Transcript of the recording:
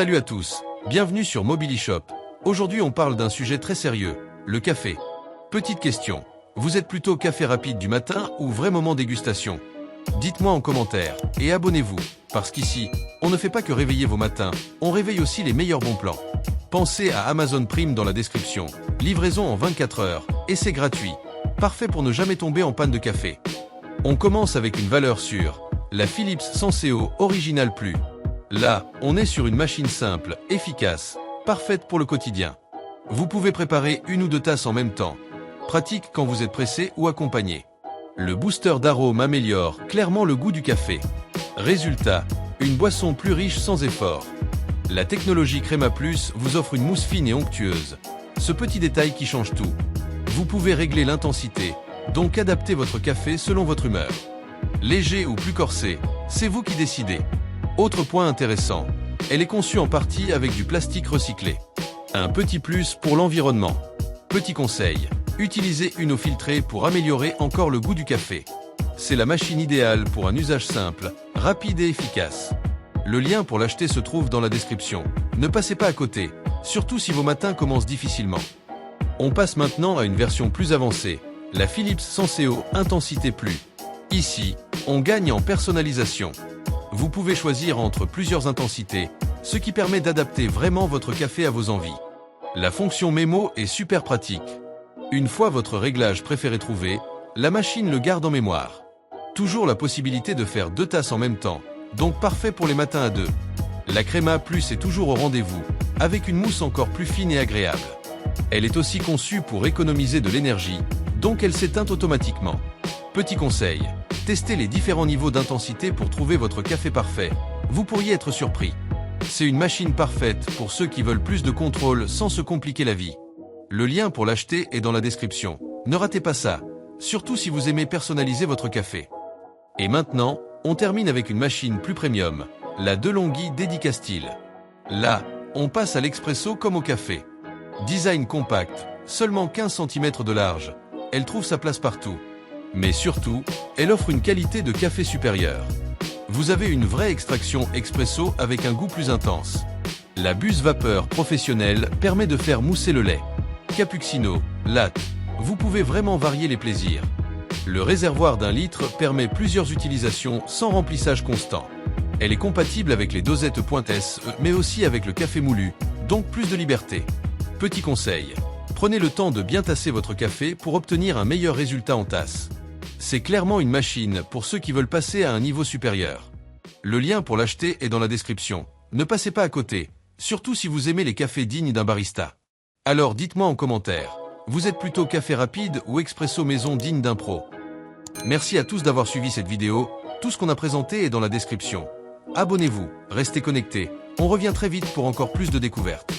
Salut à tous, bienvenue sur Mobilishop. Aujourd'hui on parle d'un sujet très sérieux, le café. Petite question, vous êtes plutôt café rapide du matin ou vrai moment dégustation? Dites-moi en commentaire et abonnez-vous, parce qu'ici, on ne fait pas que réveiller vos matins, on réveille aussi les meilleurs bons plans. Pensez à Amazon Prime dans la description, livraison en 24 heures, et c'est gratuit. Parfait pour ne jamais tomber en panne de café. On commence avec une valeur sûre, la Philips Senseo Original Plus. Là, on est sur une machine simple, efficace, parfaite pour le quotidien. Vous pouvez préparer une ou deux tasses en même temps. Pratique quand vous êtes pressé ou accompagné. Le booster d'arôme améliore clairement le goût du café. Résultat, une boisson plus riche sans effort. La technologie Crema Plus vous offre une mousse fine et onctueuse. Ce petit détail qui change tout. Vous pouvez régler l'intensité, donc adapter votre café selon votre humeur. Léger ou plus corsé, c'est vous qui décidez. Autre point intéressant, elle est conçue en partie avec du plastique recyclé. Un petit plus pour l'environnement. Petit conseil, utilisez une eau filtrée pour améliorer encore le goût du café. C'est la machine idéale pour un usage simple, rapide et efficace. Le lien pour l'acheter se trouve dans la description. Ne passez pas à côté, surtout si vos matins commencent difficilement. On passe maintenant à une version plus avancée, la Philips Senseo Intensité Plus. Ici, on gagne en personnalisation. Vous pouvez choisir entre plusieurs intensités, ce qui permet d'adapter vraiment votre café à vos envies. La fonction mémo est super pratique. Une fois votre réglage préféré trouvé, la machine le garde en mémoire. Toujours la possibilité de faire 2 tasses en même temps, donc parfait pour les matins à 2. La Crema Plus est toujours au rendez-vous, avec une mousse encore plus fine et agréable. Elle est aussi conçue pour économiser de l'énergie, donc elle s'éteint automatiquement. Petit conseil, testez les différents niveaux d'intensité pour trouver votre café parfait. Vous pourriez être surpris. C'est une machine parfaite pour ceux qui veulent plus de contrôle sans se compliquer la vie. Le lien pour l'acheter est dans la description. Ne ratez pas ça, surtout si vous aimez personnaliser votre café. Et maintenant, on termine avec une machine plus premium, la DeLonghi Dédicastyle. Là, on passe à l'expresso comme au café. Design compact, seulement 15 cm de large. Elle trouve sa place partout. Mais surtout, elle offre une qualité de café supérieure. Vous avez une vraie extraction expresso avec un goût plus intense. La buse vapeur professionnelle permet de faire mousser le lait. Cappuccino, latte, vous pouvez vraiment varier les plaisirs. Le réservoir d'1 litre permet plusieurs utilisations sans remplissage constant. Elle est compatible avec les dosettes .SE, mais aussi avec le café moulu, donc plus de liberté. Petit conseil, prenez le temps de bien tasser votre café pour obtenir un meilleur résultat en tasse. C'est clairement une machine pour ceux qui veulent passer à un niveau supérieur. Le lien pour l'acheter est dans la description. Ne passez pas à côté, surtout si vous aimez les cafés dignes d'un barista. Alors dites-moi en commentaire, vous êtes plutôt café rapide ou expresso maison digne d'un pro? Merci à tous d'avoir suivi cette vidéo, tout ce qu'on a présenté est dans la description. Abonnez-vous, restez connectés, on revient très vite pour encore plus de découvertes.